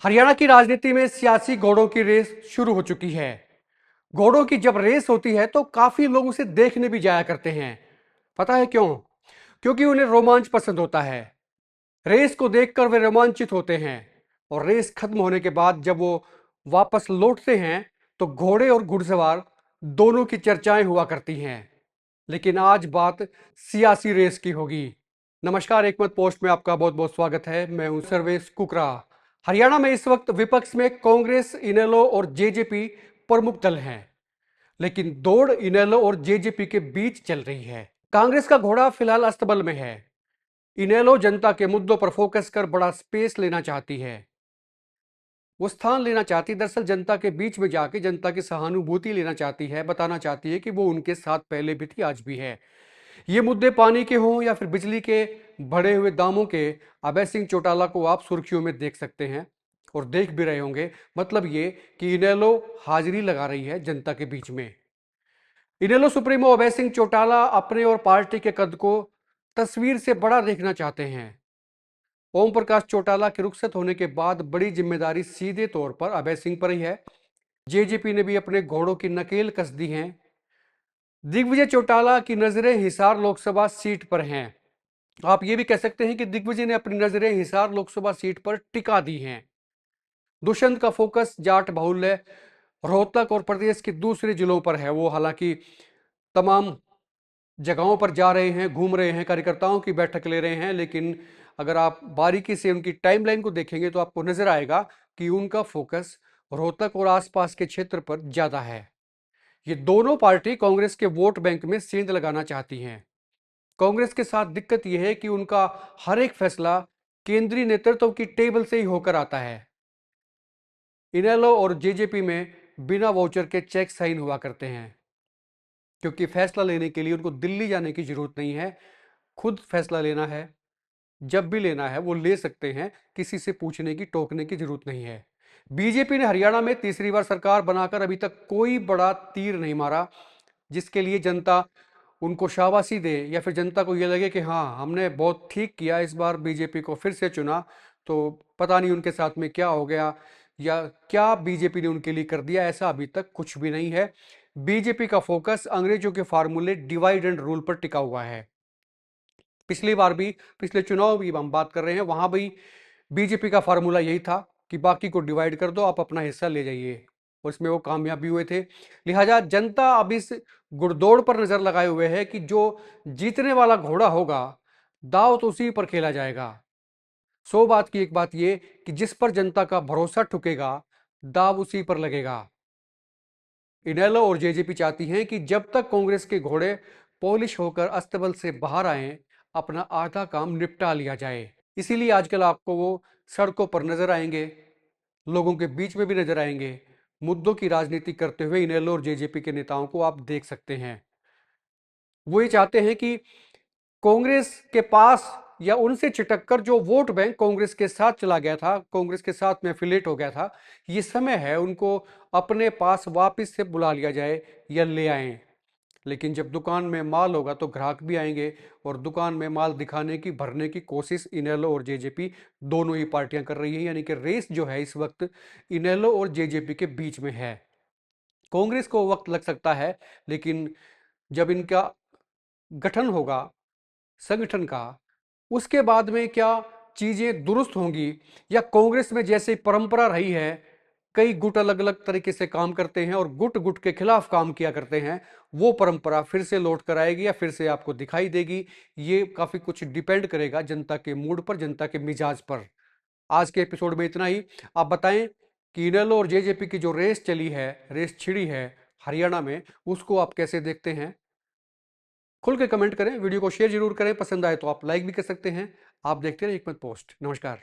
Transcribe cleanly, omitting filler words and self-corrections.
हरियाणा की राजनीति में सियासी घोड़ों की रेस शुरू हो चुकी है। घोड़ों की जब रेस होती है तो काफी लोग उसे देखने भी जाया करते हैं। पता है क्यों? क्योंकि उन्हें रोमांच पसंद होता है। रेस को देखकर वे रोमांचित होते हैं और रेस खत्म होने के बाद जब वो वापस लौटते हैं तो घोड़े और घुड़सवार दोनों की चर्चाएं हुआ करती हैं। लेकिन आज बात सियासी रेस की होगी। नमस्कार, एकमत पोस्ट में आपका बहुत बहुत स्वागत है। मैं हूं सर्वेश कुकरा। हरियाणा में इस वक्त विपक्ष में कांग्रेस, इनेलो और जेजेपी प्रमुख दल हैं। लेकिन दौड़ इनेलो और जेजेपी के बीच चल रही है। कांग्रेस का घोड़ा फिलहाल अस्तबल में है। इनेलो जनता के मुद्दों पर फोकस कर बड़ा स्पेस लेना चाहती है। वो स्थान लेना चाहती, दरअसल जनता के बीच में जाके जनता की सहानुभूति लेना चाहती है, बताना चाहती है कि वो उनके साथ पहले भी थी, आज भी है। ये मुद्दे पानी के हों या फिर बिजली के बढ़े हुए दामों के, अभय सिंह चौटाला को आप सुर्खियों में देख सकते हैं और देख भी रहे होंगे। मतलब ये कि इनेलो हाजिरी लगा रही है जनता के बीच में। इनेलो सुप्रीमो अभय सिंह चौटाला अपने और पार्टी के कद को तस्वीर से बड़ा देखना चाहते हैं। ओम प्रकाश चौटाला के रुखसत होने के बाद बड़ी जिम्मेदारी सीधे तौर पर अभय सिंह पर ही है। जेजेपी ने भी अपने घोड़ों की नकेल कस दी है। दिग्विजय चौटाला की नजरें हिसार लोकसभा सीट पर हैं। आप ये भी कह सकते हैं कि दिग्विजय ने अपनी नजरें हिसार लोकसभा सीट पर टिका दी हैं। दुष्यंत का फोकस जाट बाहुल्य रोहतक और प्रदेश के दूसरे जिलों पर है। वो हालांकि तमाम जगहों पर जा रहे हैं, घूम रहे हैं, कार्यकर्ताओं की बैठक ले रहे हैं, लेकिन अगर आप बारीकी से उनकी टाइमलाइन को देखेंगे तो आपको नजर आएगा कि उनका फोकस रोहतक और आसपास के क्षेत्र पर ज्यादा है। ये दोनों पार्टी कांग्रेस के वोट बैंक में सेंध लगाना चाहती हैं। कांग्रेस के साथ दिक्कत यह है कि उनका हर एक फैसला केंद्रीय नेतृत्व की टेबल से ही होकर आता है। इनेलो और जेजेपी में बिना वाउचर के चेक साइन हुआ करते हैं, क्योंकि फैसला लेने के लिए उनको दिल्ली जाने की जरूरत नहीं है। खुद फैसला लेना है, जब भी लेना है वो ले सकते हैं, किसी से पूछने की, टोकने की जरूरत नहीं है। बीजेपी ने हरियाणा में तीसरी बार सरकार बनाकर अभी तक कोई बड़ा तीर नहीं मारा जिसके लिए जनता उनको शाबाशी दे या फिर जनता को ये लगे कि हाँ, हमने बहुत ठीक किया, इस बार बीजेपी को फिर से चुना। तो पता नहीं उनके साथ में क्या हो गया या क्या बीजेपी ने उनके लिए कर दिया, ऐसा अभी तक कुछ भी नहीं है। बीजेपी का फोकस अंग्रेजों के फार्मूले डिवाइड एंड रूल पर टिका हुआ है। पिछली बार भी, पिछले चुनाव भी हम बात कर रहे हैं, वहां भी बीजेपी का फार्मूला यही था कि बाकी को डिवाइड कर दो, आप अपना हिस्सा ले जाइए, और इसमें वो कामयाब भी हुए थे। लिहाजा जनता अब इस गुड़दौड़ पर नजर लगाए हुए है कि जो जीतने वाला घोड़ा होगा, दाव तो उसी पर खेला जाएगा। 100 बात की एक बात ये कि जिस पर जनता का भरोसा ठुकेगा, दाव उसी पर लगेगा। इनेलो और जेजेपी चाहती हैं कि जब तक कांग्रेस के घोड़े पॉलिश होकर अस्तबल से बाहर आए, अपना आधा काम निपटा लिया जाए। इसीलिए आजकल आपको वो सड़कों पर नजर आएंगे, लोगों के बीच में भी नजर आएंगे। मुद्दों की राजनीति करते हुए इनेलो और जेजेपी के नेताओं को आप देख सकते हैं। वो ये चाहते हैं कि कांग्रेस के पास या उनसे चिटककर जो वोट बैंक कांग्रेस के साथ चला गया था, कांग्रेस के साथ में एफिलेट हो गया था, ये समय है उनको अपने पास वापस से बुला लिया जाए या ले आए। लेकिन जब दुकान में माल होगा तो ग्राहक भी आएंगे, और दुकान में माल दिखाने की, भरने की कोशिश इनेलो और जेजेपी दोनों ही पार्टियां कर रही हैं। यानी कि रेस जो है इस वक्त इनेलो और जेजेपी के बीच में है। कांग्रेस को वक्त लग सकता है, लेकिन जब इनका गठन होगा संगठन का, उसके बाद में क्या चीजें दुरुस्त होंगी, या कांग्रेस में जैसे परंपरा रही है, कई गुट अलग अलग तरीके से काम करते हैं और गुट गुट के खिलाफ काम किया करते हैं, वो परंपरा फिर से लौट कर आएगी या फिर से आपको दिखाई देगी। ये काफी कुछ डिपेंड करेगा जनता के मूड पर, जनता के मिजाज पर। आज के एपिसोड में इतना ही। आप बताएं कि इनेलो और जेजेपी की जो रेस चली है, रेस छिड़ी है हरियाणा में, उसको आप कैसे देखते हैं? खुल के कमेंट करें, वीडियो को शेयर जरूर करें, पसंद आए तो आप लाइक भी कर सकते हैं। आप देखते रहिए एकमत पोस्ट। नमस्कार।